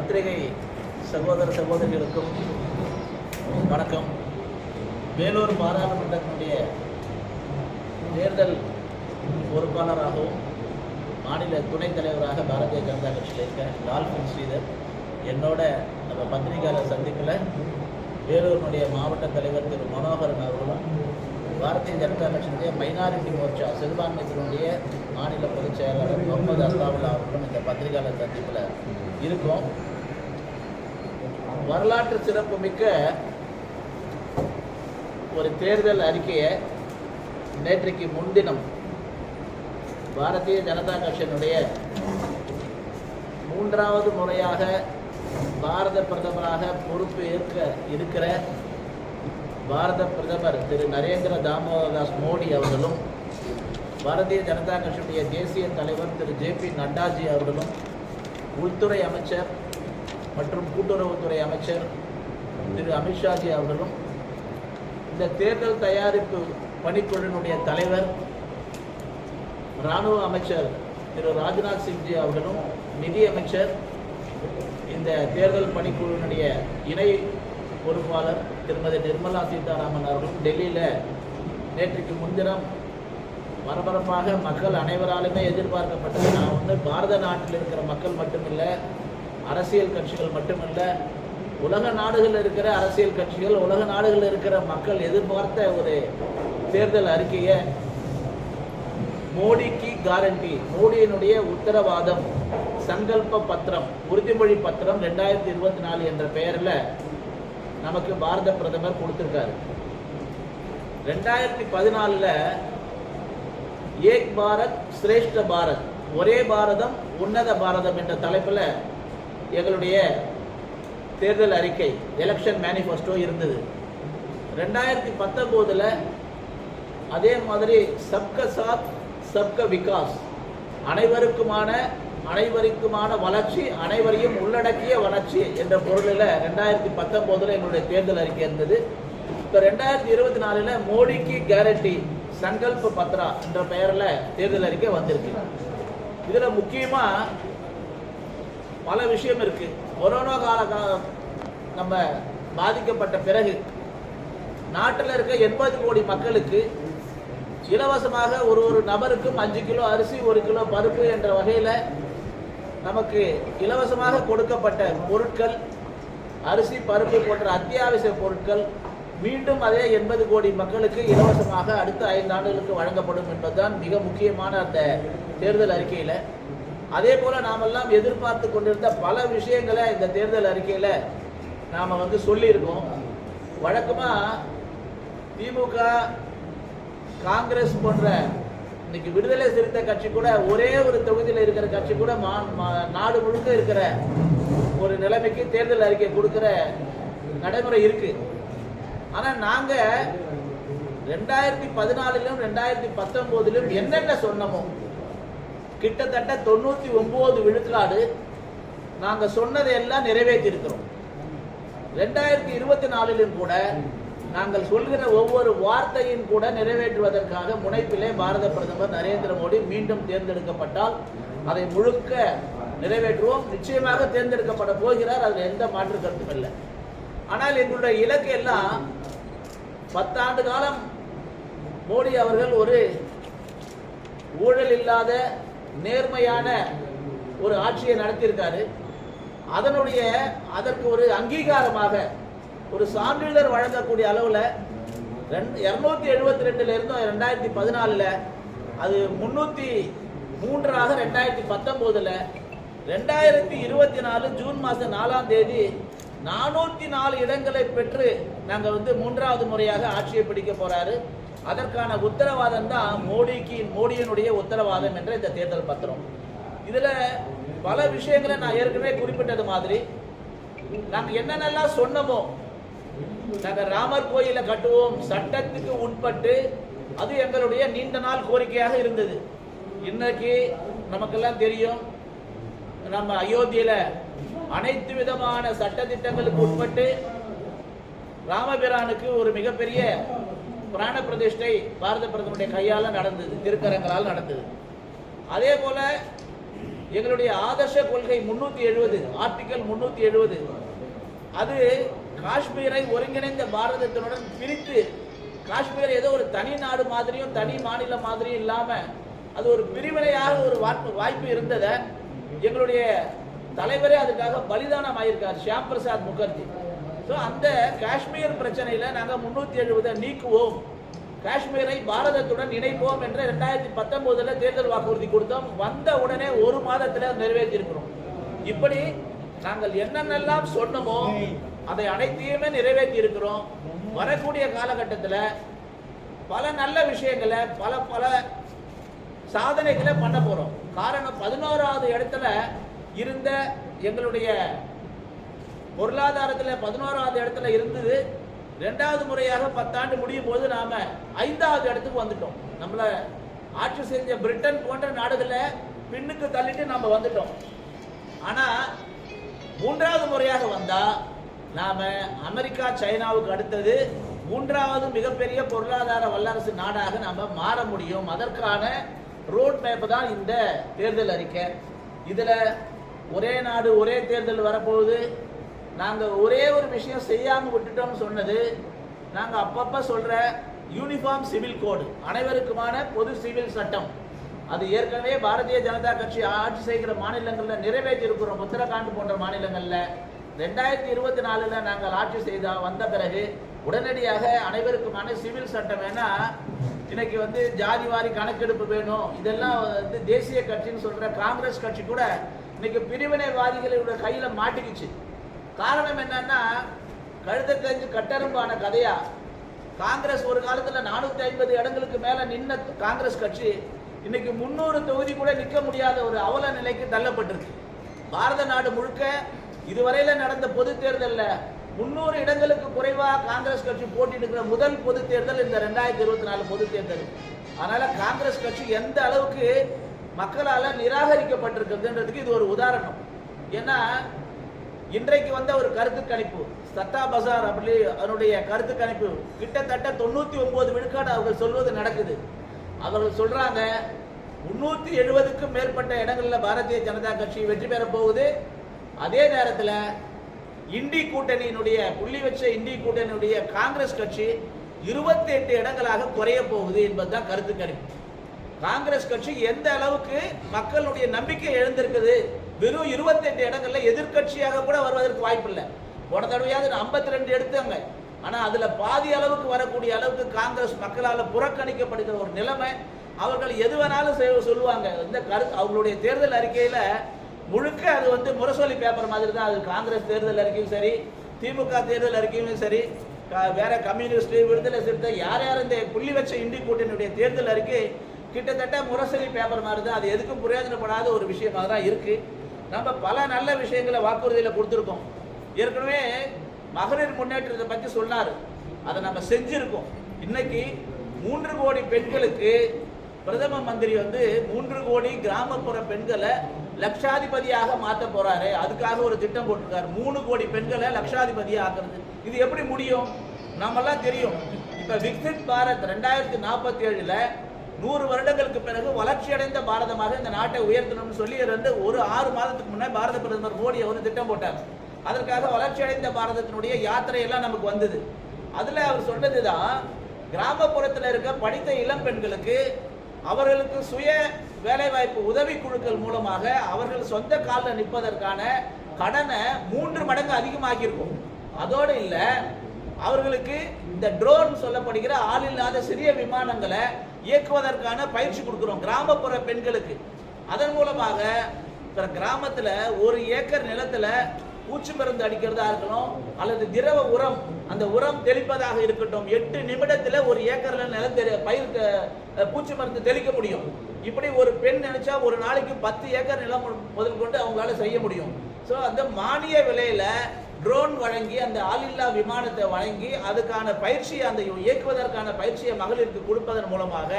பத்திரிகை சகோதர சகோதரிகளுக்கும் வணக்கம். வேலூர் பாராளுமன்றத்தினுடைய தேர்தல் பொறுப்பாளராகவும் மாநில துணைத் தலைவராக பாரதிய ஜனதா கட்சியில் இருக்க டால்பின் ஸ்ரீதர் என்னோட நம்ம பத்திரிகையாளர் சந்திப்பில் வேலூரினுடைய மாவட்ட தலைவர் திரு மனோகரன் அவர்களும் பாரதிய ஜனதா கட்சியினுடைய மைனாரிட்டி மோர்ச்சா சிறுபான்மையினுடைய மாநில பொதுச் செயலாளர் முகமது அஸ்தாவுல்லா அவர்களும் இந்த பத்திரிகையாளர் சந்திப்பில் இருக்கும். வரலாற்று சிறப்புமிக்க ஒரு தேர்தல் அறிக்கையை நேற்றைக்கு முன்தினம் பாரதிய ஜனதா கட்சியினுடைய 3வது முறையாக பாரத பிரதமராக பொறுப்பு ஏற்க இருக்கிற பாரத பிரதமர் திரு நரேந்திர தாமோதர் மோடி அவர்களும் பாரதிய ஜனதா கட்சியுடைய தேசிய தலைவர் திரு ஜே.பி. நட்டாஜி அவர்களும் உள்துறை அமைச்சர் மற்றும் கூட்டுறவுத்துறை அமைச்சர் திரு அமித்ஷாஜி அவர்களும் இந்த தேர்தல் தயாரிப்பு பணிக்குழுவினுடைய தலைவர் இராணுவ அமைச்சர் திரு ராஜ்நாத் சிங்ஜி அவர்களும் நிதி அமைச்சர் இந்த தேர்தல் பணிக்குழுவினுடைய இணை பொறுப்பாளர் திருமதி நிர்மலா சீதாராமன் அவர்களும் டெல்லியில் நேற்றுக்கு முன்தினம் பரபரப்பாக மக்கள் அனைவராலுமே எதிர்பார்க்கப்பட்டது. நான் வந்து பாரத நாட்டில் இருக்கிற மக்கள் மட்டுமில்லை, அரசியல் கட்சிகள் மட்டுமில்லை, உலக நாடுகளில் இருக்கிற அரசியல் கட்சிகள், உலக நாடுகளில் இருக்கிற மக்கள் எதிர்பார்த்த ஒரு தேர்தல் அறிக்கையை மோடிக்கு கேரண்டி, மோடியினுடைய உத்தரவாதம், சங்கல்ப பத்திரம், உறுதிமொழி பத்திரம் 2024 என்ற பெயரில் நமக்கு பாரத பிரதமர் கொடுத்திருக்காரு. 2014 ஏக் பாரத் சிரேஷ்ட பாரத், ஒரே பாரதம் உன்னத பாரதம் என்ற தலைப்பில் எங்களுடைய தேர்தல் அறிக்கை எலெக்ஷன் மேனிஃபெஸ்டோ இருந்தது. 2019 அதே மாதிரி சப்க சாத் சப்க விகாஸ், அனைவருக்குமான வளர்ச்சி, அனைவரையும் உள்ளடக்கிய வளர்ச்சி என்ற பொருளில் 2019 எங்களுடைய தேர்தல் அறிக்கை இருந்தது. இப்போ 2024 மோடிக்கு கேரண்டி சங்கல்ப பத்ரா என்ற பெயரில் தேர்தல் அறிக்கை வந்திருக்கு. இதில் முக்கியமாக பல விஷயம் இருக்கு. கொரோனா நம்ம பாதிக்கப்பட்ட பிறகு நாட்டில் இருக்க 80 கோடி மக்களுக்கு இலவசமாக ஒரு நபருக்கும் 5 கிலோ அரிசி 1 கிலோ பருப்பு என்ற வகையில் நமக்கு இலவசமாக கொடுக்கப்பட்ட பொருட்கள், அரிசி பருப்பு போன்ற அத்தியாவசிய பொருட்கள் மீண்டும் அதே 80 கோடி மக்களுக்கு இலவசமாக அடுத்த 5 ஆண்டுகளுக்கு வழங்கப்படும் என்பதுதான் மிக முக்கியமான அந்த தேர்தல் அறிக்கையில். அதே போல் நாமெல்லாம் எதிர்பார்த்து கொண்டிருந்த பல விஷயங்களை இந்த தேர்தல் அறிக்கையில் நாம் வந்து சொல்லியிருக்கோம். வழக்கமாக திமுக, காங்கிரஸ் போன்ற இன்னைக்கு விடுதலை சிறுத்தை கட்சி கூட ஒரே ஒரு தொகுதியில் இருக்கிற கட்சி கூட நாடு முழுக்க இருக்கிற ஒரு நிலைமைக்கு தேர்தல் அறிக்கை கொடுக்கிற நடைமுறை இருக்கு. ஆனால் நாங்கள் 2014 2019 என்னென்ன சொன்னமோ கிட்டத்தட்ட 99 விழுக்காடு நாங்கள் சொன்னதை எல்லாம் நிறைவேற்றியிருக்கிறோம். 2024 கூட நாங்கள் சொல்கிற ஒவ்வொரு வார்த்தையும் கூட நிறைவேற்றுவதற்காக முனைப்பிலே பாரத பிரதமர் நரேந்திர மோடி மீண்டும் தேர்ந்தெடுக்கப்பட்டால் அதை முழுக்க நிறைவேற்றுவோம். நிச்சயமாக தேர்ந்தெடுக்கப்பட போகிறார், அதில் எந்த மாற்று கருத்தும் இல்லை. ஆனால் எங்களுடைய இலக்கு எல்லாம் 10 ஆண்டு காலம் மோடி அவர்கள் ஒரு ஊழல் இல்லாத நேர்மையான ஒரு ஆட்சியை நடத்தியிருக்காரு. அதற்கு ஒரு அங்கீகாரமாக ஒரு சான்றிதழ் வழங்கக்கூடிய அளவில் 272 இருந்தோம் 2014, அது 303 2019, 2024 ஜூன் மாதம் 4ஆம் தேதி 404 இடங்களை பெற்று நாங்கள் வந்து 3வது முறையாக ஆட்சியை பிடிக்க போறாரு. அதற்கான உத்தரவாதம் தான் மோடியினுடைய உத்தரவாதம் என்ற இந்த தேர்தல் பத்திரம். இதில் பல விஷயங்களை நான் ஏற்கனவே குறிப்பிட்டது மாதிரி நாங்கள் என்னென்னலாம் சொன்னமோ, நாங்கள் ராமர் கோயிலை கட்டுவோம் சட்டத்துக்கு உட்பட்டு, அது எங்களுடைய நீண்ட நாள் கோரிக்கையாக இருந்தது. இன்னைக்கு நமக்கெல்லாம் தெரியும், நம்ம அயோத்தியில அனைத்து விதமான சட்ட திட்டங்களுக்கு உட்பட்டு ராமபிரானுக்கு ஒரு மிகப்பெரிய பிராண பிரதிஷ்டை பாரத பிரதமருடைய கையால் நடந்தது, திருக்கரங்களால் நடந்தது. அதே போல எங்களுடைய ஆதர்ஷ கொள்கை 370 ஆர்டிகல் 370 அது காஷ்மீரை ஒருங்கிணைந்த பாரதத்தினுடன் பிரித்து காஷ்மீர் ஏதோ ஒரு தனி நாடு மாதிரியும் தனி மாநிலம் மாதிரியும் இல்லாம அது ஒரு பிரிவினையாக ஒரு வாய்ப்பு இருந்ததை எங்களுடைய தலைவரே அதுக்காக பலிதானம் ஆயிருக்கார் ஷியாம் பிரசாத் முகர்ஜி. ஸோ அந்த காஷ்மீர் பிரச்சனையில நாங்கள் 370 நீக்குவோம், காஷ்மீரை பாரதத்துடன் இணைப்போம் என்ற 2019 தேர்தல் வாக்குறுதி கொடுத்தோம். வந்த உடனே ஒரு மாதத்தில் நிறைவேற்றி இருக்கிறோம். இப்படி நாங்கள் என்னென்னலாம் சொன்னமோ அதை அனைத்தையுமே நிறைவேற்றி இருக்கிறோம். வரக்கூடிய காலகட்டத்தில் பல நல்ல விஷயங்களை பல சாதனைகளை பண்ண போறோம். காரணம் 11வது இடத்துல இருந்த எங்களுடைய பொருளாதாரத்தில் 11வது இடத்துல இருந்தது. 2வது முறையாக 10 ஆண்டு முடியும் போது நாம 5வது இடத்துக்கு வந்துட்டோம். நம்மள ஆட்சி செஞ்ச பிரிட்டன் போன்ற நாடுகளை பின்னுக்கு தள்ளிட்டு நாம வந்துட்டோம். ஆனா 3வது முறையாக வந்தா நாம அமெரிக்கா சைனாவுக்கு அடுத்தது 3வது மிகப்பெரிய பொருளாதார வல்லரசு நாடாக நாம மாற முடியும். அதற்கான ரோட் மேப் தான் இந்த தேர்தல் அறிக்கை. இதுல ஒரே நாடு ஒரே தேர்தல் வரப்போகுது. நாங்கள் ஒரே ஒரு விஷயம் செய்யாமல் விட்டுட்டோம்னு சொன்னது, நாங்கள் அப்பப்போ சொல்கிற யூனிஃபார்ம் சிவில் கோடு, அனைவருக்குமான பொது சிவில் சட்டம். அது ஏற்கனவே பாரதிய ஜனதா கட்சி ஆட்சி செய்கிற மாநிலங்களில் நிறைவேற்றி இருக்கிறோம். உத்தரகாண்ட் போன்ற மாநிலங்களில் 2024 நாங்கள் ஆட்சி வந்த பிறகு உடனடியாக அனைவருக்குமான சிவில் சட்டம். ஏன்னா இன்னைக்கு ஜாதி வாரி கணக்கெடுப்பு வேணும், இதெல்லாம் தேசிய கட்சின்னு சொல்கிற காங்கிரஸ் கட்சி கூட இன்னைக்கு பிரிவினைவாதிகளோட கையில் மாட்டிக்கிச்சு. காரணம் என்னன்னா, கழுத்தை தெரிஞ்சு கட்டரும்பான கதையா காங்கிரஸ் ஒரு காலத்தில் 450 இடங்களுக்கு மேல நின்ன காங்கிரஸ் கட்சி இன்னைக்கு 300 தொகுதி கூட நிற்க முடியாத ஒரு அவல நிலைக்கு தள்ளப்பட்டிருக்கு. பாரத நாடு முழுக்க இதுவரையில நடந்த பொது தேர்தலில் 300 இடங்களுக்கு குறைவாக காங்கிரஸ் கட்சி போட்டியிடுகிற முதல் பொது தேர்தல் இந்த 2024 பொது தேர்தல். அதனால காங்கிரஸ் கட்சி எந்த அளவுக்கு மக்களால் நிராகரிக்கப்பட்டிருக்குதுன்றதுக்கு இது ஒரு உதாரணம். ஏன்னா இன்றைக்கு வந்த ஒரு கருத்து கணிப்பு, சத்தா பசார் அப்படி அதனுடைய கருத்து கணிப்பு கிட்டத்தட்ட 99 விழுக்காடு அவர்கள் சொல்வது நடக்குது. அவர்கள் சொல்றாங்க 370க்கும் மேற்பட்ட இடங்களில் பாரதிய ஜனதா கட்சி வெற்றி பெற போகுது. அதே நேரத்தில் இண்டி கூட்டணியினுடைய புள்ளி வச்ச இண்டி கூட்டணியுடைய காங்கிரஸ் கட்சி 28 இடங்களாக குறைய போகுது என்பதுதான் கருத்து கணிப்பு. காங்கிரஸ் கட்சி எந்த அளவுக்கு மக்களுடைய நம்பிக்கை எழுந்திருக்குது. வெறும் 28 இடங்கள்ல எதிர்கட்சியாக கூட வருவதற்கு வாய்ப்பு இல்லை. போன தடவையாவது 52 எடுத்தாங்க. ஆனா அதுல பாதி அளவுக்கு வரக்கூடிய அளவுக்கு காங்கிரஸ் மக்களால் புறக்கணிக்கப்படுகிற ஒரு நிலைமை. அவர்கள் எது வேணாலும் சொல்லுவாங்க. இந்த கருத்து அவங்களுடைய தேர்தல் அறிக்கையில முழுக்க அது முரசொலி பேப்பர் மாதிரி தான். அது காங்கிரஸ் தேர்தல் அறிக்கையும் சரி, திமுக தேர்தல் அறிக்கையும் சரி, வேற கம்யூனிஸ்ட், விடுதலை சிறுத்தை, யார் யார் இந்த புள்ளி வச்ச இண்டி கூட்டணியுடைய தேர்தல் அறிக்கை கிட்டத்தட்ட முரசொலி பேப்பர் மாதிரி தான். அது எதுக்கும் பிரயோஜனப்படாத ஒரு விஷயமாக தான் இருக்கு. நம்ம பல நல்ல விஷயங்களை வாக்குறுதியில் கொடுத்துருக்கோம். ஏற்கனவே மகளிர் முன்னேற்றத்தை பற்றி சொன்னார், அதை நம்ம செஞ்சிருக்கோம். இன்னைக்கு 3 கோடி பெண்களுக்கு பிரதம மந்திரி 3 கோடி கிராமப்புற பெண்களை லட்சாதிபதியாக மாற்ற போறாரு. அதுக்காக ஒரு திட்டம் போட்டிருக்காரு. 3 கோடி பெண்களை லட்சாதிபதியாக ஆக்குறது. இது எப்படி முடியும்? நம்மெல்லாம் தெரியும். இப்ப விக்சித் பாரத் 2047 100 வருடங்களுக்கு பிறகு வளர்ச்சி அடைந்த பாரதமாக இந்த நாட்டை உயர்த்தணும்னு சொல்லி ஒரு 6 மாதத்துக்கு முன்னே பாரத பிரதமர் மோடி அவர் திட்டம் போட்டார். அதற்காக வளர்ச்சி அடைந்த பாரதத்தினுடைய யாத்திரையெல்லாம் நமக்கு வந்தது. அதுல அவர் சொன்னதுதான், கிராமப்புறத்தில் இருக்க படித்த இளம் பெண்களுக்கு அவர்களுக்கு சுய வேலைவாய்ப்பு உதவி குழுக்கள் மூலமாக அவர்கள் சொந்த காலில் நிற்பதற்கான கடனை 3 மடங்கு அதிகமாக்கியிருக்கும். அதோடு இல்ல, அவர்களுக்கு இந்த ட்ரோன் சொல்லப்படுகிற ஆள் இல்லாத சிறிய விமானங்களை இயக்குவதற்கான பயிற்சி கொடுக்கிறோம் கிராமப்புற பெண்களுக்கு. அதன் மூலமாக கிராமத்துல 1 ஏக்கர் நிலத்துல பூச்சி மருந்து அடிக்கிறதா இருக்கணும் அல்லது திரவ உரம், அந்த உரம் தெளிப்பதாக இருக்கட்டும், 8 நிமிடத்துல 1 ஏக்கர்ல பயிருக்கு பூச்சி மருந்து தெளிக்க முடியும். இப்படி ஒரு பெண் நினைச்சா ஒரு நாளைக்கு 10 ஏக்கர் நிலம் முதல் கொண்டு அவங்களால செய்ய முடியும். ஸோ அந்த மானிய விலையில ட்ரோன் வழங்கி அந்த ஆளில்லா விமானத்தை வழங்கி அதுக்கான பயிற்சி, அந்த இயக்குவதற்கான பயிற்சியை மகளிருக்கு கொடுப்பதன் மூலமாக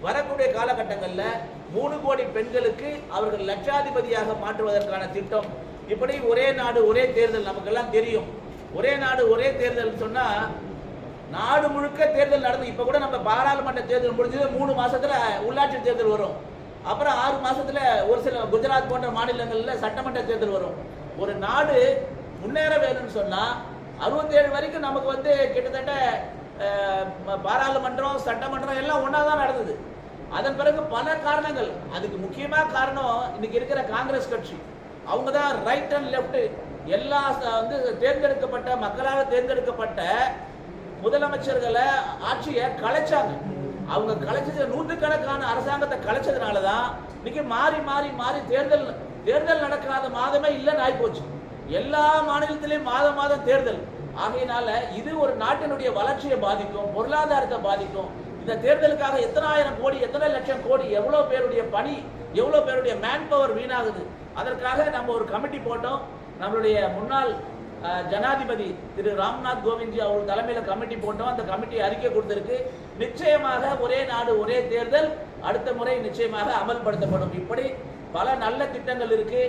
வரக்கூடிய காலகட்டங்களில் 3 கோடி பெண்களுக்கு அவர்கள் லட்சாதிபதியாக மாற்றுவதற்கான திட்டம். இப்படி ஒரே நாடு ஒரே தேர்தல் நமக்கெல்லாம் தெரியும். ஒரே நாடு ஒரே தேர்தல் சொன்னா நாடு முழுக்க தேர்தல் நடந்து, இப்ப கூட நம்ம பாராளுமன்ற தேர்தல் முடிஞ்சது 3 மாசத்துல உள்ளாட்சி தேர்தல் வரும். அப்புறம் 6 மாசத்துல ஒரு சில குஜராத் போன்ற மாநிலங்கள்ல சட்டமன்ற தேர்தல் வரும். ஒரு நாடு முன்னேற வேணும்னு சொன்னா 67 வரைக்கும் நமக்கு வந்து கிட்டத்தட்ட பாராளுமன்றம் சட்டமன்றம் எல்லாம் ஒன்னாதான் நடந்தது. அதன் பிறகு பல காரணங்கள், அதுக்கு முக்கியமா காரணம் இன்னைக்கு இருக்கிற காங்கிரஸ் கட்சி. அவங்க தான் ரைட் அண்ட் லெப்ட் எல்லா வந்து தேர்ந்தெடுக்கப்பட்ட மக்களால் தேர்ந்தெடுக்கப்பட்ட முதலமைச்சர்களை ஆட்சியை கலைச்சாங்க. அவங்க கலைச்சது நூற்றுக்கணக்கான அரசாங்கத்தை கலைச்சதுனாலதான் இன்னைக்கு மாறி மாறி மாறி தேர்தல் நடக்காத மாதமே இல்லைன்னு ஆயிப்போச்சு. எல்லா மாநிலத்திலையும் மாதம் தேர்தல். ஆகையினால இது ஒரு நாட்டினுடைய வளர்ச்சியை பாதிக்கும், பொருளாதாரத்தை பாதிக்கும். இந்த தேர்தலுக்காக எத்தனை ஆயிரம் கோடி, எத்தனை லட்சம் கோடி, எவ்வளவு பேருடைய பணி, எவ்வளவு பேருடைய மேன் பவர் வீணாகுது. அதற்காக நம்ம ஒரு கமிட்டி போட்டோம். நம்மளுடைய முன்னாள் ஜனாதிபதி திரு ராம்நாத் கோவிந்த்ஜி அவர் தலைமையில கமிட்டி போட்டோம். அந்த கமிட்டி அறிக்கை கொடுத்திருக்கு. நிச்சயமாக ஒரே நாடு ஒரே தேர்தல் அடுத்த முறை நிச்சயமாக அமல்படுத்தப்படும். இப்படி பல நல்ல திட்டங்கள் இருக்கு.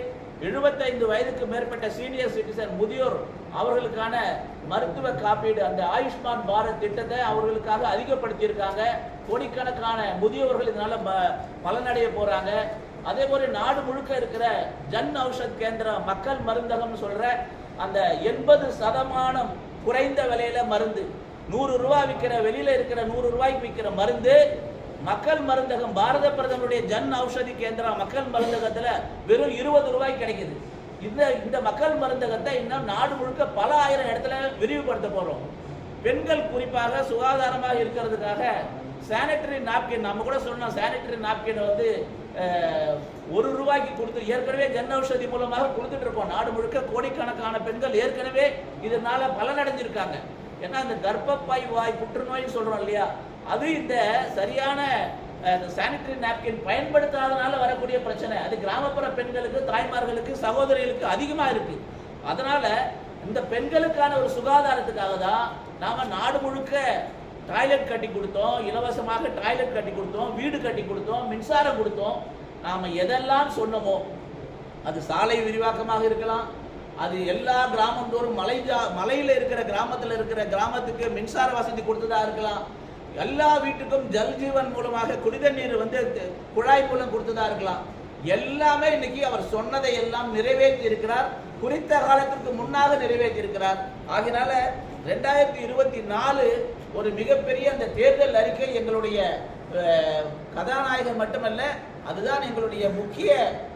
75 வயதுக்கு மேற்பட்ட சீனியர் சிட்டிசன் முதியோர் அவர்களுக்கான மருத்துவ காப்பீடு, அந்த ஆயுஷ்மான் பாரத் திட்டத்தை அவர்களுக்காக அதிகப்படுத்தி இருக்காங்க. கோடிக்கணக்கான முதியோர்கள் இதனால பலனடைய போறாங்க. அதே போல நாடு முழுக்க இருக்கிற ஜன் ஔஷத் கேந்திரம், மக்கள் மருந்தகம் சொல்ற அந்த 80% குறைந்த விலையில மருந்து, 100 ரூபாய் விற்கிற, வெளியில இருக்கிற 100 ரூபாய்க்கு விற்கிற மருந்து மக்கள் மருந்தகம், பாரத பிரதமருடைய ஜன் ஔஷதி கேந்திரம் மக்கள் மருந்தகத்துல வெறும் 20 ரூபாய்க்கு கிடைக்குது. இந்த மக்கள் மருந்தகத்தை இன்னும் நாடு முழுக்க பல ஆயிரம் இடத்துல விரிவுபடுத்த போறோம். பெண்கள் குறிப்பாக சுகாதாரமாக இருக்கிறதுக்காக சானிட்டரி நாப்கின், நம்ம கூட சொன்னோம், சானிட்டரி நாப்கின் வந்து 1 ரூபாய்க்கு கொடுத்து ஏற்கனவே ஜன் ஔஷதி மூலமாக கொடுத்துட்டு இருக்கோம். நாடு முழுக்க கோடிக்கணக்கான பெண்கள் ஏற்கனவே இதனால பலனடைஞ்சிருக்காங்க. ஏன்னா இந்த கர்ப்பப்பை வாய் புற்றுநோய் சொல்றோம் இல்லையா, அது இந்த சரியான சானிட்டரி நாப்கின் பயன்படுத்தாதனால வரக்கூடிய பிரச்சனை. அது கிராமப்புற பெண்களுக்கு, தாய்மார்களுக்கு, சகோதரிகளுக்கு அதிகமா இருக்கு. அதனால இந்த பெண்களுக்கான ஒரு சுகாதாரத்துக்காக தான் நாம நாடு முழுக்க டாய்லெட் கட்டி கொடுத்தோம், இலவசமாக டாய்லெட் கட்டி கொடுத்தோம், வீடு கட்டி கொடுத்தோம், மின்சாரம் கொடுத்தோம். நாம எதெல்லாம் சொன்னோமோ, அது சாலை விரிவாக்கமாக இருக்கலாம், அது எல்லா கிராமந்தோறும் மலையில இருக்கிற கிராமத்தில் இருக்கிற கிராமத்துக்கு மின்சார வசதி கொடுத்ததா இருக்கலாம், எல்லா வீட்டுக்கும் ஜல் ஜீவன் மூலமாக குடிதண்ணீர் வந்து குழாய் மூலம் கொடுத்ததா இருக்கலாம். எல்லாமே இன்னைக்கு அவர் சொன்னதை எல்லாம் நிறைவேற்றி இருக்கிறார். குறித்த காலத்திற்கு முன்னாக நிறைவேற்றி இருக்கிறார். ஆகினால 2024 ஒரு மிகப்பெரிய அந்த தேர்தல் அறிக்கை எங்களுடைய கதாநாயகன் மட்டுமல்ல, அதுதான் எங்களுடைய முக்கிய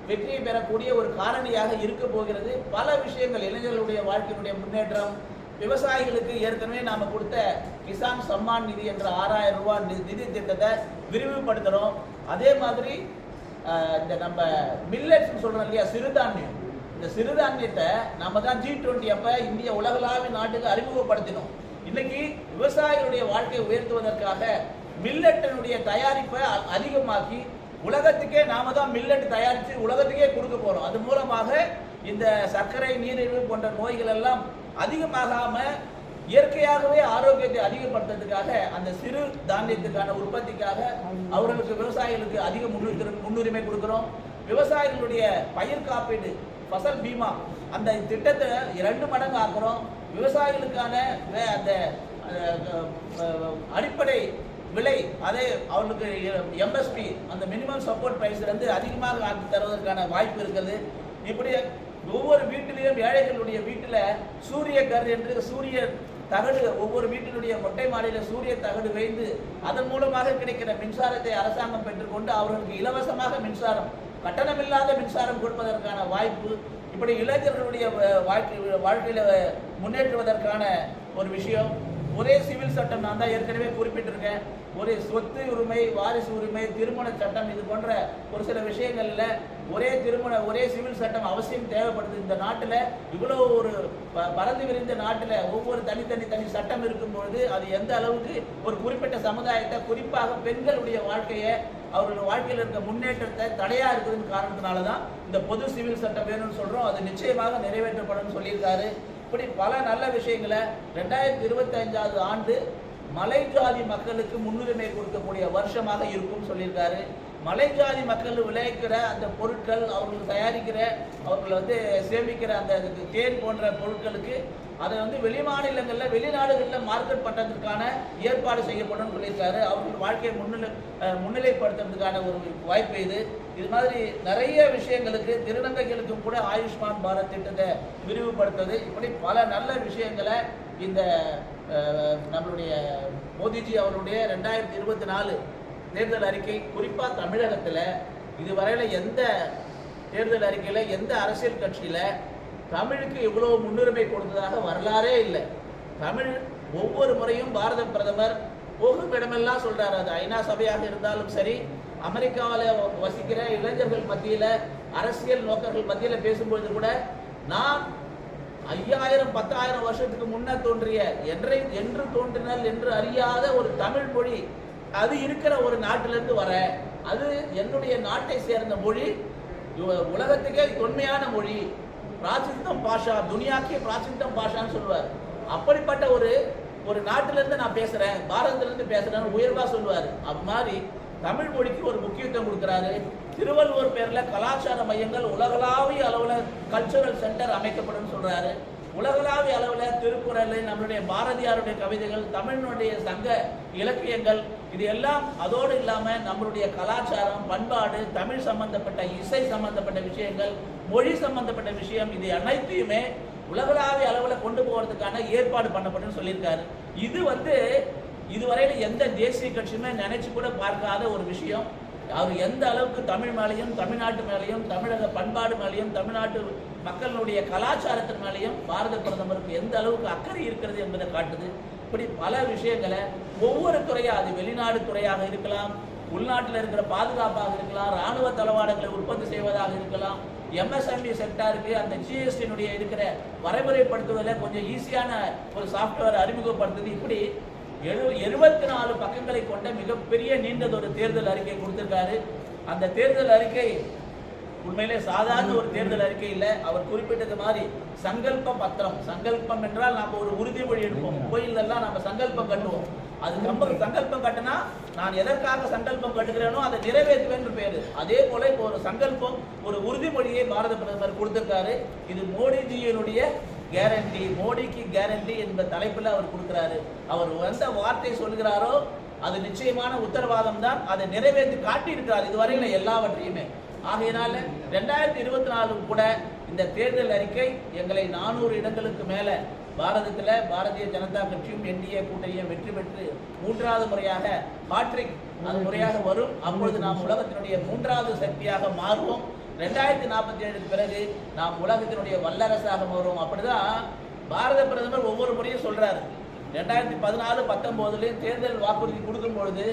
வெற்றியை பெறக்கூடிய ஒரு காரணியாக இருக்க போகிறது. பல விஷயங்கள், இளைஞர்களுடைய வாழ்க்கையினுடைய முன்னேற்றம், விவசாயிகளுக்கு ஏற்கனவே நாம கொடுத்த கிசான் சம்மான் நிதி என்ற 6000 ரூபாய் நிதி திட்டத்தை விரிவுபடுத்துறோம். அதே மாதிரி இந்த நம்ம மில்லட்ஸ் சொல்றோம் இல்லையா, சிறுதானியம், இந்த சிறுதானியத்தை நம்ம தான் G20 அப்ப இந்திய உலகளாவிய நாட்டுக்கு அறிமுகப்படுத்தினோம். இன்னைக்கு விவசாயிகளுடைய வாழ்க்கையை உயர்த்துவதற்காக மில்லட்டினுடைய தயாரிப்பை அதிகமாக்கி உலகத்துக்கே நாம தான் மில்லட் தயாரித்து உலகத்துக்கே கொடுக்க போறோம். அது மூலமாக இந்த சர்க்கரை, நீரிழிவு போன்ற நோய்கள் எல்லாம் அதிகமாகாம இயற்கையாகவே ஆரோக்கியத்தை அதிகப்படுத்துறதுக்காக அந்த சிறு தானியத்துக்கான உற்பத்திக்காக அவர்களுக்கு, விவசாயிகளுக்கு அதிக முன்னுரிமை கொடுக்கிறோம். விவசாயிகளுடைய பயிர் காப்பீடு, ஃபசல் பீமா, அந்த திட்டத்தை 2 மடங்கு ஆக்குறோம். விவசாயிகளுக்கான அந்த அடிப்படை விலை, அதை அவர்களுக்கு MSP, அந்த மினிமம் சப்போர்ட் பிரைஸ் வந்து அதிகமாக ஆக்கி தருவதற்கான வாய்ப்பு இருக்குது. இப்படி ஒவ்வொரு வீட்டிலையும் ஏழைகளுடைய வீட்டில் சூரிய கர் என்று சூரிய தகடு, ஒவ்வொரு வீட்டினுடைய மொட்டை மாடியில சூரிய தகடு வைத்து அதன் மூலமாக கிடைக்கிற மின்சாரத்தை அரசாங்கம் பெற்றுக்கொண்டு அவர்களுக்கு இலவசமாக மின்சாரம், கட்டணமில்லாத மின்சாரம் கொடுப்பதற்கான வாய்ப்பு. இப்படி இளைஞர்களுடைய வாழ்க்கையில முன்னேற்றுவதற்கான ஒரு விஷயம். ஒரே சிவில் சட்டம், நான் தான் ஏற்கனவே குறிப்பிட்டிருக்கேன், ஒரே சொத்து உரிமை, வாரிசு உரிமை, திருமண சட்டம், இது போன்ற ஒரு சில விஷயங்கள்ல ஒரே சிவில் சட்டம் அவசியம் தேவைப்படுது. இந்த நாட்டில் இவ்வளவு ஒரு பறந்து விரிந்த நாட்டில் ஒவ்வொரு தனி சட்டம் இருக்கும் பொழுது அது எந்த அளவுக்கு ஒரு குறிப்பிட்ட சமுதாயத்தை, குறிப்பாக பெண்களுடைய வாழ்க்கையை, அவர்களுடைய வாழ்க்கையில் இருக்க முன்னேற்றத்தை தடையா இருக்குதுன்னு காரணத்தினாலதான் இந்த பொது சிவில் சட்டம் வேணும்னு சொல்றோம். அது நிச்சயமாக நிறைவேற்றப்படும் சொல்லியிருக்காரு. இப்படி பல நல்ல விஷயங்களை 2025 ஆண்டு மலை ஜாதி மக்களுக்கு முன்னுரிமை கொடுக்கக்கூடிய வருஷமாக இருக்கும் சொல்லியிருக்காரு. மலை ஜாதி மக்கள் விளைவிக்கிற அந்த பொருட்கள், அவர்கள் தயாரிக்கிற, அவர்கள் வந்து சேமிக்கிற அந்த தேன் போன்ற பொருட்களுக்கு அதை வந்து வெளி மாநிலங்களில், வெளிநாடுகளில் மார்க்கெட் பண்ணுறதுக்கான ஏற்பாடு செய்யப்படும் சொல்லியிருக்காரு. அவர்கள் வாழ்க்கையை முன்னிலைப்படுத்துறதுக்கான ஒரு வாய்ப்பு இது. இது மாதிரி நிறைய விஷயங்களுக்கு திருநங்கைகளுக்கும் கூட ஆயுஷ்மான் பாரத் திட்டத்தை விரிவுபடுத்துறது, இப்படி பல நல்ல விஷயங்களை இந்த நம்மளுடைய மோடிஜி அவருடைய 2024 தேர்தல் அறிக்கை, குறிப்பாக தமிழகத்தில் இதுவரையில் எந்த தேர்தல் அறிக்கையில் எந்த அரசியல் கட்சியில் தமிழுக்கு இவ்வளோ முன்னுரிமை கொடுத்ததாக வரலாறே இல்லை. தமிழ் ஒவ்வொரு முறையும் பாரத பிரதமர் போகும் இடமெல்லாம் சொல்றாரு. அது ஐநா சபையாக இருந்தாலும் சரி, அமெரிக்காவில் வசிக்கிற இளைஞர்கள் மத்தியில், அரசியல் நோக்கர்கள் மத்தியில் பேசும்பொழுது கூட, நான் 5000 10,000 வருஷத்துக்கு முன்ன தோன்றிய என்று தோன்றினால் என்று அறியாத ஒரு தமிழ் மொழி அது இருக்கிற ஒரு நாட்டிலிருந்து வர, அது என்னுடைய நாட்டை சேர்ந்த மொழி, உலகத்துக்கே தொன்மையான மொழி, பிராச்சித்தம் பாஷா, துனியாக்கே பிராச்சித்தம் பாஷான்னு சொல்லுவார். அப்படிப்பட்ட ஒரு நாட்டிலிருந்து நான் பேசுறேன், பாரதத்திலிருந்து பேசுறேன்னு உயர்வா சொல்லுவார். அது மாதிரி தமிழ் மொழிக்கு ஒரு முக்கியத்துவம் கொடுக்கிறாரு. திருவள்ளுவர் பேர்ல கலாச்சார மையங்கள் உலகளாவிய அளவில் கல்ச்சுரல் சென்டர் அமைக்கப்படும் சொல்றாரு. உலகளாவிய அளவில் திருக்குறள், நம்மளுடைய பாரதியாருடைய கவிதைகள், தமிழினுடைய சங்க இலக்கியங்கள், இது எல்லாம் அதோடு இல்லாமல் நம்மளுடைய கலாச்சாரம், பண்பாடு, தமிழ் சம்பந்தப்பட்ட இசை சம்பந்தப்பட்ட விஷயங்கள், மொழி சம்பந்தப்பட்ட விஷயம், இது அனைத்தையுமே உலகளாவிய அளவில் கொண்டு போகிறதுக்கான ஏற்பாடு பண்ணப்படும் சொல்லியிருக்காரு. இது இதுவரையில் எந்த தேசிய கட்சியுமே நினைச்சு கூட பார்க்காத ஒரு விஷயம். அவர் எந்த அளவுக்கு தமிழ் மேலையும், தமிழ்நாட்டு மேலையும், தமிழக பண்பாடு மேலையும், தமிழ்நாட்டு மக்களுடைய கலாச்சாரத்தின் மேலையும் பாரத பிரதமருக்கு எந்த அளவுக்கு அக்கறை இருக்கிறது என்பதை காட்டுது. இப்படி பல விஷயங்களை ஒவ்வொரு துறையாக, அது வெளிநாடு துறையாக இருக்கலாம், உள்நாட்டில் இருக்கிற பாதுகாப்பாக இருக்கலாம், இராணுவ தளவாடங்களை உற்பத்தி செய்வதாக இருக்கலாம், எம்எஸ்எம்இ செக்டாருக்கு அந்த ஜிஎஸ்டியினுடைய இருக்கிற வரைமுறைப்படுத்துவதில் கொஞ்சம் ஈஸியான ஒரு சாஃப்ட்வேர் அறிமுகப்படுத்துது. இப்படி 74 பக்கங்களை கொண்ட மிகப்பெரிய நீண்டதொரு தேர்தல் அறிக்கை கொடுத்திருக்காரு. அந்த தேர்தல் அறிக்கை உண்மையிலே சாதாரண ஒரு தேர்தல் அறிக்கை இல்லை. அவர் குறிப்பிட்டது மாதிரி சங்கல்ப பத்திரம். சங்கல்பம் என்றால் நாம் ஒரு உறுதிமொழி எடுப்போம், கோயிலெல்லாம் நம்ம சங்கல்பம் கட்டுவோம். அது சங்கல்பம் கட்டினா நான் எதற்காக சங்கல்பம் கட்டுகிறேனோ அதை நிறைவேற்றுவேன் பேரு. அதே போல இப்போ ஒரு சங்கல்பம், ஒரு உறுதிமொழியை பாரத பிரதமர் கொடுத்திருக்காரு. இது மோடிஜியினுடைய கேரண்டி, மோடிக்கு கேரண்டி என்ற தலைப்பில் அவர் கொடுக்கிறாரு. அவர் எந்த வார்த்தை சொல்கிறாரோ அது நிச்சயமான உத்தரவாதம் தான். அதை நிறைவேற்றி காட்டியிருக்கிறார் இதுவரையில் எல்லாவற்றையுமே. ஆகையினால 2024 கூட இந்த தேர்தல் அறிக்கை எங்களை 400 இடங்களுக்கு மேலே பாரதத்தில் பாரதிய ஜனதா கட்சியும் என்டிஏ கூட்டணியும் வெற்றி பெற்று 3வது முறையாக ஹாட்ரிக் அது முறையாக வரும். அப்பொழுது நாம் உலகத்தினுடைய 3வது சக்தியாக மாறுவோம். 2047 பிறகு நாம் உலகத்தினுடைய வல்லரசாக மாறுவோம். அப்படிதான் பாரத பிரதமர் ஒவ்வொரு முறையும் சொல்றாரு. 2014, 19 தேர்தல் வாக்குறுதி கொடுக்கும் பொழுது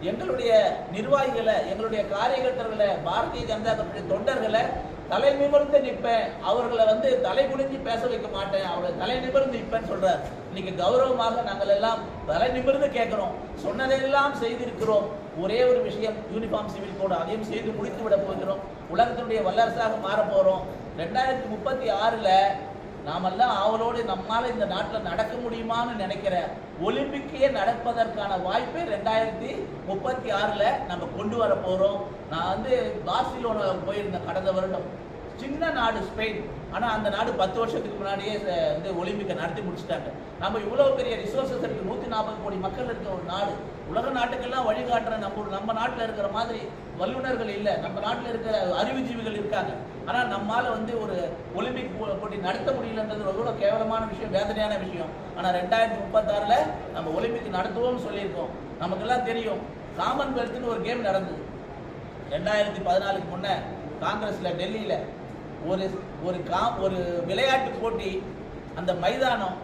எங்களுடைய நிர்வாகிகளை, எங்களுடைய காரியகர்த்தர்களை, பாரதிய ஜனதா கட்சி தொண்டர்களை தலை நிமிர்ந்து நிற்பேன், அவர்களை தலை குனிஞ்சு பேச வைக்க மாட்டேன், அவர்களை தலை நிமிர்ந்து நிற்பேன்னு சொல்றார். இன்னைக்கு கௌரவமாக நாங்கள் எல்லாம் தலை நிமிர்ந்து கேட்கிறோம், சொன்னதெல்லாம் செய்திருக்கிறோம். ஒரே ஒரு விஷயம், யூனிஃபார்ம் சிவில் கோடு, அதையும் செய்து முடித்து விட போகிறோம். உலகத்தினுடைய வல்லரசாக மாற போறோம். 2036 நாமெல்லாம் அவளோடு நம்மால இந்த நாட்டில் நடக்க முடியுமான்னு நினைக்கிற ஒலிம்பிக்கே நடப்பதற்கான வாய்ப்பை 2036 நம்ம கொண்டு வர போறோம். நான் பார்சிலோனா போயிருந்தேன் கடந்த வருடம். சின்ன நாடு ஸ்பெயின், ஆனால் அந்த நாடு 10 வருஷத்துக்கு முன்னாடியே ஒலிம்பிக்கை நடத்தி முடிச்சுட்டாங்க. நம்ம இவ்வளோ பெரிய ரிசோர்ஸஸ் இருக்கு, 140 கோடி மக்கள் இருக்கிற ஒரு நாடு. உலக நாட்டுக்கெல்லாம் வழிகாட்டுற நம்ம நாட்டில் இருக்கிற மாதிரி வல்லுநர்கள் இல்லை. நம்ம நாட்டில் இருக்கிற அறிவுஜீவிகள் இருக்காங்க. ஆனால் நம்மால் ஒரு ஒலிம்பிக் போட்டி நடத்த முடியலன்றது ரொம்ப கேவலமான விஷயம், வேதனையான விஷயம். ஆனால் 2036 நம்ம ஒலிம்பிக் நடத்துவோம்னு சொல்லியிருக்கோம். நமக்கெல்லாம் தெரியும், காமன்வெல்த்னு ஒரு கேம் நடந்தது 2014 முன்ன காங்கிரஸில் டெல்லியில் ஒரு விளையாட்டு போட்டி. அந்த மைதானம்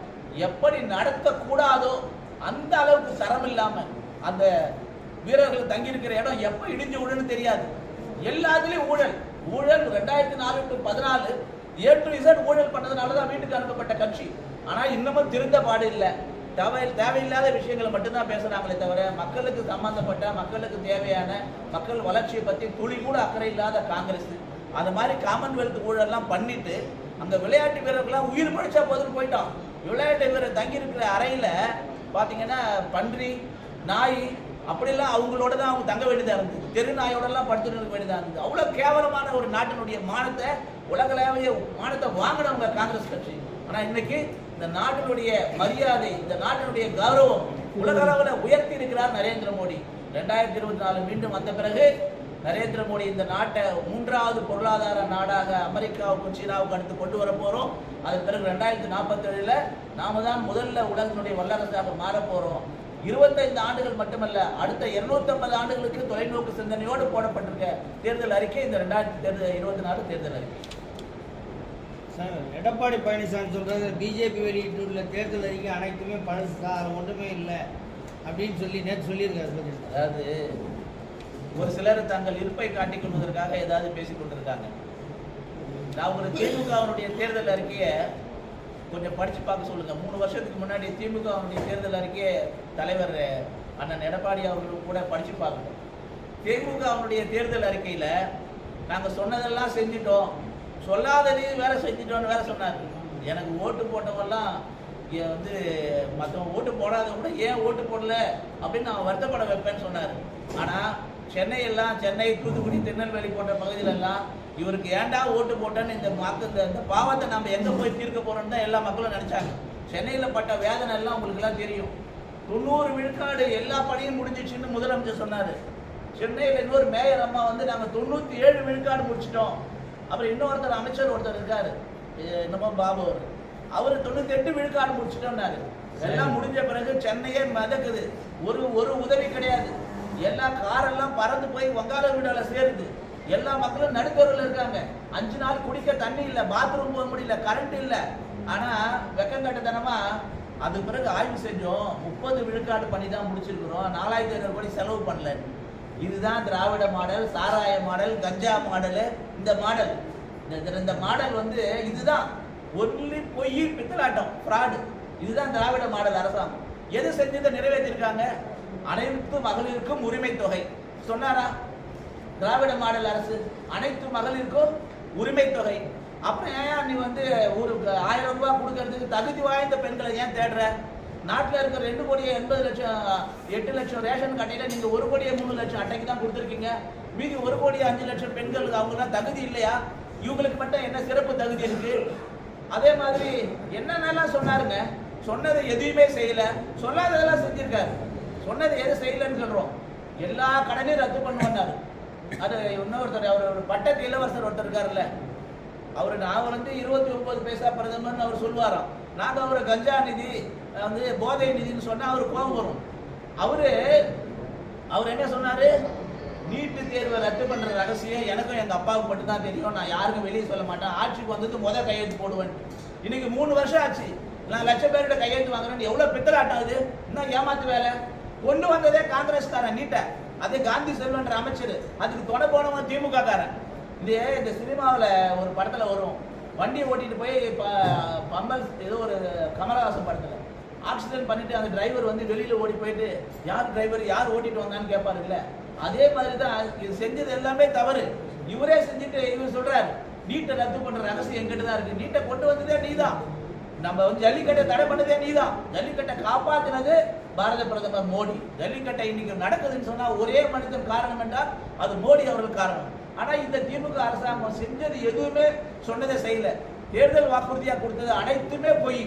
எப்படி நடத்தக்கூடாதோ அந்த அளவுக்கு தரம் இல்லாமல், அந்த வீரர்கள் தங்கியிருக்கிற இடம் எப்போ இடிஞ்சு விழுன்னு தெரியாது. எல்லாத்துலேயும் ஊழல் 2004 to 14 A to Z ஊழல் பண்ணதுனால தான் வீட்டுக்கு அனுப்பப்பட்ட கட்சி. ஆனால் இன்னமும் திருந்த பாடு இல்லை. தேவையில்லாத விஷயங்களை மட்டும்தான் பேசுறாங்களே தவிர மக்களுக்கு சம்பந்தப்பட்ட, மக்களுக்கு தேவையான மக்கள் வளர்ச்சியை பற்றி துளி கூட அக்கறை இல்லாத காங்கிரஸ் அந்த மாதிரி காமன்வெல்த் ஊழல்லாம் பண்ணிட்டு அந்த விளையாட்டு வீரர்கள்லாம் உயிர் பழிச்சா போதுன்னு போயிட்டான். விளையாட்டு வீரர் தங்கியிருக்கிற அறையில் பார்த்தீங்கன்னா பன்றி, நாய் அப்படிலாம் அவங்களோட தான் அவங்க தங்க வேண்டியதாக இருந்தது. தெரு நாயோடலாம் படுத்துட்டு இருக்க வேண்டியதாக இருந்தது. அவ்வளோ கேவலமான ஒரு நாட்டினுடைய மானத்தை, உலகளாவிய மானத்தை வாங்கினவங்க காங்கிரஸ் கட்சி. ஆனால் இன்னைக்கு இந்த நாட்டினுடைய மரியாதை, இந்த நாட்டினுடைய கௌரவம் உலக அளவில் உயர்த்தி இருக்கிறார் நரேந்திர மோடி. 2024 மீண்டும் வந்த பிறகு நரேந்திர மோடி இந்த நாட்டை 3வது பொருளாதார நாடாக அமெரிக்காவுக்கும் சீனாவுக்கும் அடுத்து கொண்டு வர போறோம். அதன் பிறகு 2047 நாம தான் முதல்ல உலகத்தினுடைய வல்லரசாக மாற போறோம். 25 ஆண்டுகள் மட்டுமல்ல, அடுத்த 250 ஆண்டுகளுக்கு தொலைநோக்கு சிந்தனையோடு போடப்பட்டிருக்க தேர்தல் அறிக்கை இந்த 2024 தேர்தல் அறிக்கை. சார், எடப்பாடி பழனிசாமி சொல்றது பிஜேபி வெளியிட்டுள்ள தேர்தல் அறிக்கை அனைத்துமே பழசு தான், அது ஒன்றுமே இல்லை அப்படின்னு சொல்லி நேற்று சொல்லியிருக்காரு. அதாவது ஒரு சிலர் தங்கள் இருப்பை காட்டிக் கொள்வதற்காக ஏதாவது பேசிக் கொண்டிருக்காங்க. நான் ஒரு திமுகவினுடைய தேர்தல் அறிக்கையை கொஞ்சம் படித்து பார்க்க சொல்லுங்க. 3 வருஷத்துக்கு முன்னாடி திமுகவினுடைய தேர்தல் அறிக்கையை தலைவர் அண்ணன் எடப்பாடி அவர்கள் கூட படித்து பார்க்கணும். திமுகவினுடைய தேர்தல் அறிக்கையில் நாங்கள் சொன்னதெல்லாம் செஞ்சிட்டோம், சொல்லாததையும் வேற செஞ்சிட்டோன்னு வேற சொன்னார். எனக்கு ஓட்டு போட்டவெல்லாம் வந்து மற்றவங்க ஓட்டு போடாத கூட ஏன் ஓட்டு போடல அப்படின்னு நான் வருத்தப்பட வைப்பேன்னு சொன்னார். ஆனால் சென்னை, தூத்துக்குடி, திருநெல்வேலி போன்ற பகுதியிலெல்லாம் இவருக்கு ஏன்டா ஓட்டு போட்டேன்னு இந்த பாவத்தை நம்ம எங்கே போய் தீர்க்க போகிறோன்னு தான் எல்லா மக்களும் நினச்சாங்க. சென்னையில் பட்ட வேதனை எல்லாம் உங்களுக்குலாம் தெரியும். 90 விழுக்காடு எல்லா பணியும் முடிஞ்சிச்சுன்னு முதலமைச்சர் சொன்னார். சென்னையில் இன்னொரு மேயர் அம்மா வந்து நாங்கள் 97 விழுக்காடு முடிச்சிட்டோம். அப்புறம் இன்னொருத்தர் அமைச்சர் ஒருத்தர் இருக்காரு, என்னமோ பாபு, அவர் 98 விழுக்காடு முடிச்சிட்டோம்னாரு. எல்லாம் முடிஞ்ச பிறகு சென்னையே மிதக்குது, ஒரு உதவி கிடையாது. எல்லா காரெல்லாம் பறந்து போய் வங்காள வீடால சேருது. எல்லா மக்களும் நடுத்தருவில் இருக்காங்க. 5 நாள் குடிக்க தண்ணி இல்லை, பாத்ரூம் போக முடியல, கரண்ட் இல்லை. ஆனா வெக்கங்கட்டத்தனமா அது பிறகு ஆய்வு செஞ்சோம், 30 விழுக்காடு பண்ணி தான் முடிச்சிருக்கிறோம், 4500 கோடி செலவு பண்ணல. இதுதான் திராவிட மாடல், சாராய மாடல், கஞ்சா மாடல். இந்த மாடல் வந்து இதுதான் ஒன்லி பொய், பித்தலாட்டம், ஃப்ராடு. இதுதான் திராவிட மாடல் அரசாங்கம். எது செஞ்சதை நிறைவேற்றிருக்காங்க? அனைத்து மகளிருக்கும் உரிமை தொகை சொன்னாரா திராவிட மாடல் அரசு? அனைத்து மகளிருக்கும் உரிமை தொகை. அப்புறம் ஏன் நீ வந்து ஒரு 1000 ரூபாய் கொடுக்கறதுக்கு தகுதி வாய்ந்த பெண்களை ஏன் தேடுற? நாட்டில் இருக்கிற 2,80,00,000 8 லட்சம் ரேஷன் கட்டையில நீங்க 1,03,00,000 அட்டைக்கு தான் கொடுத்துருக்கீங்க. மீதி 1,05,00,000 பெண்களுக்கு அவங்களாம் தகுதி இல்லையா? இவங்களுக்கு மட்டும் என்ன சிறப்பு தகுதி இருக்கு? அதே மாதிரி என்னென்னலாம் சொன்னாருங்க, சொன்னதை எதுவுமே செய்யல, சொல்லாததெல்லாம் செஞ்சிருக்காரு. சொன்னதை எதுவும் செய்யலன்னு சொல்றோம். எல்லா கடனையும் ரத்து பண்ணுவாரு. அது இன்னொருத்தர், அவர் ஒரு பட்டத்து இளவரசர் ஒருத்தர் இருக்காருல்ல, நான் வந்து 29 பைசா பிரதமர்னு அவர் சொல்லுவாராம். நாங்கள் அவரை கஞ்சா நிதி வந்து போதை நிதினு சொன்னா அவருக்கு கோபம் வரும். அவர் என்ன சொன்னாரு, நீட்டு தேர்வை ரத்து பண்ற ரகசியம் எனக்கும் எங்க அப்பாவுக்கு மட்டும் தான் தெரியும், நான் யாருக்கும் வெளியே சொல்ல மாட்டேன், ஆட்சிக்கு வந்தது கையெழுத்து போடுவேன். இன்னைக்கு 3 வருஷம் ஆச்சு, நான் லட்சம் பேர்கிட்ட கையெழுத்து வாங்குறேன். எவ்வளவு பித்தலாட்டம் ஆகுது, இன்னும் ஏமாத்து வேலை. கொண்டு வந்ததே காங்கிரஸ்காரன் நீட்ட, அது காந்தி செல்வன்ற அமைச்சர், அதுக்கு துணை போனவன் திமுக காரன். இந்த சினிமாவில் ஒரு படத்துல வரும், வண்டியை ஓட்டிட்டு போய் பம்பல் ஏதோ ஒரு கமலஹாசன் படத்துல ஆக்சிடென்ட் பண்ணிட்டு அந்த டிரைவர் வந்து வெளியில ஓடி போயிட்டு யார் டிரைவர், யார் ஓட்டிட்டு வந்தான்னு கேட்பாருல்ல, அதே மாதிரி தான் இது செஞ்சது எல்லாமே தவறு. இவரே செஞ்சுட்டு இவர் சொல்றாரு நீட்டை ரத்து பண்ற ரகசியம் எங்கிட்ட தான் இருக்கு. நீட்டை கொண்டு வந்ததே நீதான். நம்ம வந்து ஜல்லிக்கட்டை தடை பண்ணதே நீதான். ஜல்லிக்கட்டை காப்பாத்தினது பாரத பிரதமர் மோடி. ஜல்லிக்கட்டை இன்னைக்கு நடக்குதுன்னு சொன்னா ஒரே மனிதன் காரணம் என்றால் அது மோடி அவர்கள் காரணம். ஆனா இந்த திமுக அரசாங்கம் செஞ்சது எதுவுமே சொன்னதை செய்யல. தேர்தல் வாக்குறுதியா கொடுத்தது அனைத்துமே போய்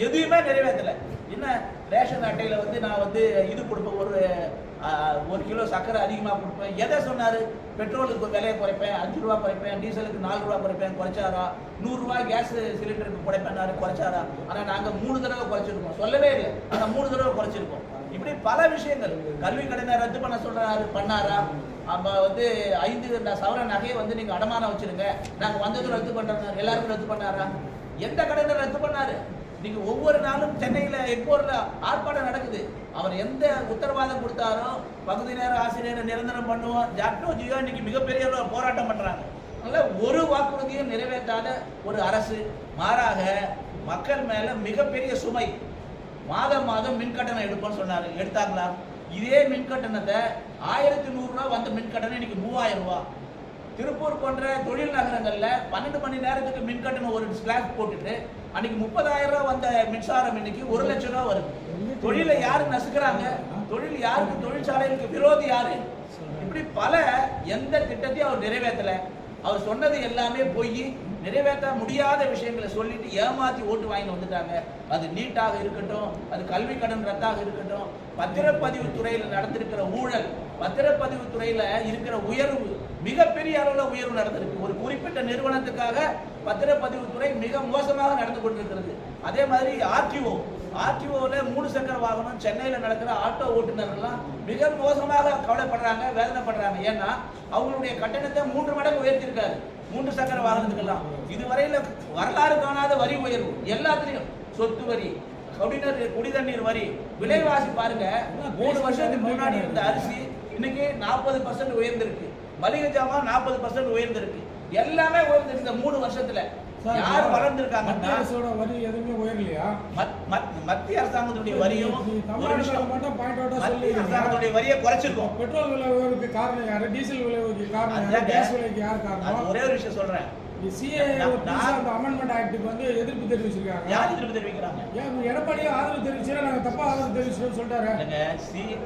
எதுவுமே நிறைவேற்றல. என்ன ரேஷன் அட்டையில வந்து நான் வந்து இது கொடுப்பேன், ஒரு கிலோ சர்க்கரை அதிகமாக கொடுப்பேன். எதை சொன்னாரு? பெட்ரோலுக்கு விலையை குறைப்பேன், 5 ரூபா குறைப்பேன், டீசலுக்கு 4 ரூபா குறைப்பேன், குறைச்சாரா? 100 ரூபாய் கேஸ் சிலிண்டருக்கு குறைப்பேன், குறைச்சாரா? ஆனா நாங்க 3 தடவை குறைச்சிருக்கோம், சொல்லவே இல்லை, ஆனா 3 தடவை குறைச்சிருக்கோம். இப்படி பல விஷயங்கள். கல்வி கடனை ரத்து பண்ண சொல்றாரு, பண்ணாரா? அப்ப வந்து 5 சவர நகையை வந்து நீங்க அடமானம் வச்சிருங்க, நாங்க வந்ததும் ரத்து பண்றாங்க, எல்லாருக்கும் ரத்து பண்ணாரா? எந்த கடனை ரத்து பண்ணாரு? நீங்க ஒவ்வொரு நாளும் சென்னையில எக்போர்ல ஆர்ப்பாட்டம் நடக்குது. அவர் எந்த உத்தரவாதம் கொடுத்தாரோ பகுதி நேர ஆசிரியரை நிரந்தரம் பண்ணுவோம், ஜாக்டோ ஜியோ இன்னைக்கு மிகப்பெரிய போராட்டம் பண்றாங்க. அதனால ஒரு வாக்குறுதியும் நிறைவேற்றாத ஒரு அரசு, மாறாக மக்கள் மேல மிகப்பெரிய சுமை. மாதம் மின் கட்டணம் எடுப்போம்னு சொன்னாரு, எடுத்தாங்களா? இதே மின் கட்டணத்தை 1100 ரூபா வந்த மின் கட்டணம் இன்னைக்கு 3000 ரூபா. திருப்பூர் போன்ற தொழில் நகரங்கள்ல 12 மணி நேரத்துக்கு மின் கட்டணம் ஒரு ஸ்லாப் போட்டுட்டு அன்னைக்கு 30,000 ரூபா வந்த மின்சாரம் இன்னைக்கு 1 லட்சம் ரூபா வருது. தொழிலை யாரு நசுக்கிறாங்க? தொழில் யாருக்கு? தொழிற்சாலைகளுக்கு விரோதி யாரு? இப்படி பல எந்த திட்டத்தையும் அவர் நிறைவேற்றல. அவர் சொன்னது எல்லாமே போய் நிறைவேற்ற முடியாத விஷயங்களை சொல்லிட்டு ஏமாத்தி ஓட்டு வாங்கி வந்துட்டாங்க. அது நீட்டாக இருக்கட்டும், அது கல்வி கடன் ரத்தாக இருக்கட்டும், பத்திரப்பதிவு துறையில் நடந்திருக்கிற ஊழல், பத்திரப்பதிவு துறையில இருக்கிற உயர்வு, மிகப்பெரிய அளவில் உயர்வு நடந்திருக்கு. ஒரு குறிப்பிட்ட நிறுவனத்துக்காக பத்திரப்பதிவுத்துறை மிக மோசமாக நடந்து கொண்டிருக்கிறது. அதே மாதிரி ஆர்டிஓல 3 சக்கர வாகனம் சென்னையில் நடக்கிற ஆட்டோ ஓட்டுநர்கள்லாம் மிக மோசமாக கவலைப்படுறாங்க, வேதனைப்படுறாங்க. ஏன்னா அவங்களுடைய கட்டணத்தை 3 மடங்கு உயர்த்திருக்காரு 3 சக்கர வாகனத்துக்கெல்லாம். இதுவரையில வரலாறு காணாத வரி உயர்வு எல்லாத்துலயும். சொத்து வரி, குடிதண்ணீர் வரி, விலைவாசி பாருங்க. 3 வருஷத்துக்கு முன்னாடி இருந்த அரிசி இன்னைக்கு 40% உயர்ந்திருக்கு. மளிகை ஜாமான் 40% உயர்ந்திருக்கு. எல்லாமே உயர்ந்திருக்கு இந்த 3 வருஷத்துல. யார் வளர்ந்திருக்காங்கன்னா வரி எதுவுமே உயரலையா? மத்திய அரசாங்கத்துடைய வரியும் மத்திய அரசாங்கத்துடைய வரியை குறைச்சிருக்கோம். பெட்ரோல் விலை உயர்வுக்கு காரணம் யாரு? டீசல் விலை உயர்வுக்கு காரணம் யாரு? கேஸ் விலைக்கு யார் காரணம்? ஒரே ஒரு விஷயம் சொல்றேன். அமெண்ட்மெண்ட் ஆக்டுக்கு வந்து எதிர்ப்பு தெரிவிச்சிருக்காங்க. யார் எதிர்ப்பு தெரிவிக்கிறாங்க? எடப்பாடியே ஆதரவு தெரிவிச்சா நாங்க தப்பா ஆதரவு தெரிவிச்சோம்னு சொல்றாரு.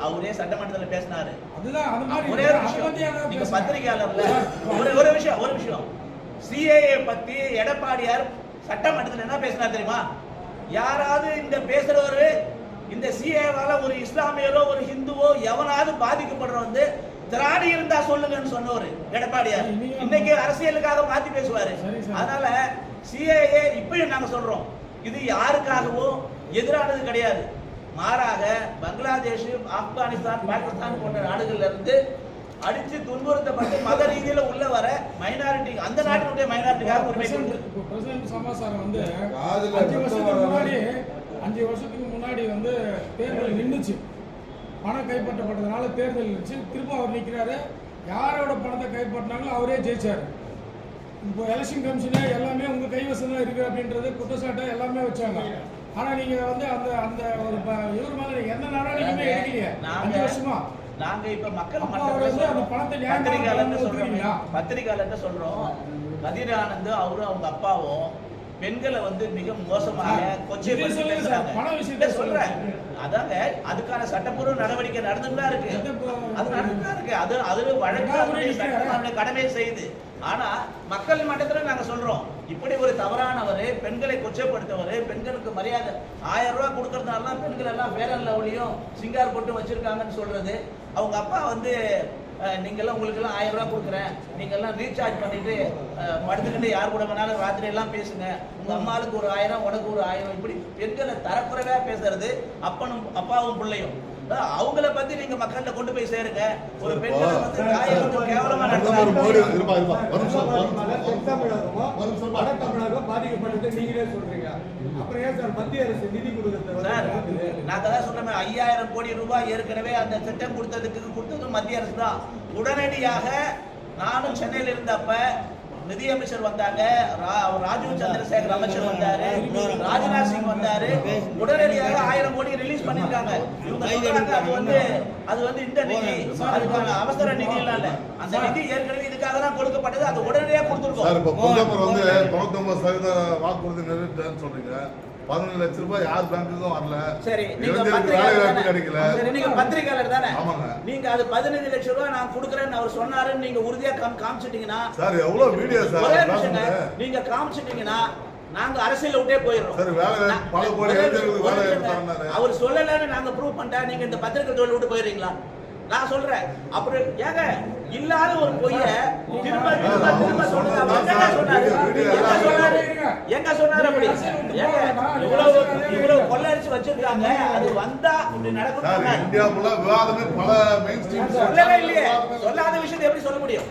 அவரே சட்டமன்றத்துல பேசினாரு. அதுதான் அது மாதிரி ஒரே ஒரு விஷயம். நீங்க பத்திரிகையாளர்ல ஒரு விஷயம் சிஏஏ பத்தி எடப்பாடியார் சட்டமன்றத்தில் என்ன பேசினார் தெரியுமா? யாராவது இந்த பேசுறவரு இந்த சிஏவால ஒரு இஸ்லாமியரோ ஒரு ஹிந்துவோ எவனாவது பாதிக்கப்படுற வந்து திராணி இருந்தா சொல்லுங்கன்னு சொன்னவர் எடப்பாடியார். இன்னைக்கு அரசியலுக்காக மாத்தி பேசுவாரு. அதனால சிஏஏ இப்பயும் நாங்க சொல்றோம், இது யாருக்காகவும் எதிரானது கிடையாது. மாறாக பங்களாதேஷ், ஆப்கானிஸ்தான், பாகிஸ்தான் போன்ற நாடுகள்ல இருந்து அடிச்சு துன்புறுத்தப்பட்டு மத ரீதியில உள்ள வர மைனாரிட்டி, அந்த நாட்டினுடைய மைனாரிட்டிக்காக உரிமை பிரசிடென்ட் சமாசாரம் வந்து 5 வருஷத்துக்கு முன்னாடி வந்து தேர்தல் நின்றுச்சு. பணம் கைப்பற்றப்பட்டதுனால தேர்தல் நின்றுச்சு. திரும்ப அவர் நிற்கிறாரு. யாரோட பணத்தை கைப்பற்றினாங்களோ அவரே ஜெயிச்சாரு. இப்போ எலெக்ஷன் கமிஷனே எல்லாமே உங்க கைவசம் தான் இருக்கு அப்படின்றது குற்றச்சாட்டை எல்லாமே வச்சாங்க. ஆனா நீங்க வந்து அந்த அந்த ஒரு இவர் மாதிரி எந்த நடவடிக்கையுமே எடுக்கலையே 5 வருஷமா. நாங்க இப்ப மக்கள் பத்திரிகையாளர் சொல்றோம். கதிர் ஆனந்த் அவரும் அவங்க அப்பாவும் பெண்களை வந்து மிக மோசமாக கொச்சைப்படுத்தி பேசுறாங்க. சொல்றேன் அதாங்க, அதுக்கான சட்டப்பூர்வ நடவடிக்கை நடந்துதான் இருக்கு. அது நடந்துதான் இருக்கு. அது வழக்கு கடமை செய்யுது. ஆனா மக்கள் மட்டத்துல நாங்க சொல்றோம், இப்படி ஒரு தவறானவரு, பெண்களை கொச்சைப்படுத்தவரு, பெண்களுக்கு மரியாதை 1000 ரூபாய் கொடுக்கறதுனால பெண்கள் எல்லாம் வேரல் லவ்லியும் சிங்கார் போட்டு வச்சிருக்காங்கன்னு சொல்றது. அவங்க அப்பா வந்து நீங்கெல்லாம் உங்களுக்கு எல்லாம் 1000 ரூபாய் கொடுக்குறேன், நீங்க எல்லாம் ரீசார்ஜ் பண்ணிட்டு படுத்துக்கிட்டு யார் கூட வேணாலும் ராத்திரி எல்லாம் பேசுங்க, உங்க அம்மாளுக்கு ஒரு 1000, உனக்கு ஒரு 1000, இப்படி பெண்களை தரக்குறைவா பேசுறது அப்பனும் அப்பாவும் பிள்ளையும். அவங்கள பத்தி நீங்க மக்கள்கிட்ட கொண்டு போய் சேருங்க. ஒரு பெண்களை வந்து கேவலமா பாதிக்கப்பட்டது நீங்களே சொல்றீங்க. அப்புறம் ஏன் சார் மத்திய அரசு நிதி கொடுக்கிறது? நாங்க தான் சொன்னோமே 5000 கோடி ரூபாய் ஏற்கனவே அந்த திட்டம் கொடுத்ததும் மத்திய அரசு தான். உடனடியாக நானும் சென்னையில் இருந்தப்ப நிதியமைச்சர் வந்தாங்க, ராஜீவ் சந்திரசேகர் அமைச்சர் வந்தாரு, ராஜ்நாத் சிங் வந்தாரு. உடனடியாக 1000 கோடி ரிலீஸ் பண்ணிருக்காங்க. அது வந்து இந்த நிதி, அதுக்கான அவசர நிதி எல்லாம் இல்ல, அந்த நிதி ஏற்கனவே இதுக்காக தான் கொடுக்கப்பட்டது. அது உடனடியாக கொடுத்துருக்கோம். சார், இப்ப பிரதமர் வந்து 99% வாக்குறுதி நிறைவேற்றான்னு சொல்றீங்க. 17 லட்சம் ரூபாய் யார் பேங்க்குக்கும் வரல. சரி, நீங்க பத்திரிகையாளர் தானே? ஆமாங்க. நீங்க அது 15 லட்சம் ரூபாய் நான் கொடுக்கறேன்னு அவர் சொன்னாருன்னு நீங்க உறுதியா காமிச்சிட்டீங்கன்னா, சார் எவ்வளவு வீடியோ சார் நீங்க காமிச்சிட்டீங்கன்னா நாங்க அரசியல விட்டே போயிடுறோம். சார், வேலை பல கோடி வேலை எடுத்தாரு. அவர் சொல்லலன்னு நாங்க ப்ரூவ் பண்ணிட்டா நீங்க இந்த பத்திரிகை தொழில் விட்டு போயிடுறீங்களா? நான் சொல்றேன். அப்புறம் ஏங்க இல்லாத ஒரு பொய்ய திரும்ப சொல்றது? எங்க சொன்னாரு அப்படி? இவ்வளவு கொள்ளடிச்சு வச்சிருக்காங்க, அது வந்தா இப்படி நடக்கும். இந்தியா ஃபுல்லா விவாதமே பல மெயின் ஸ்ட்ரீம் சொல்லவே இல்லையே. சொல்லாத விஷயத்தை எப்படி சொல்ல முடியும்?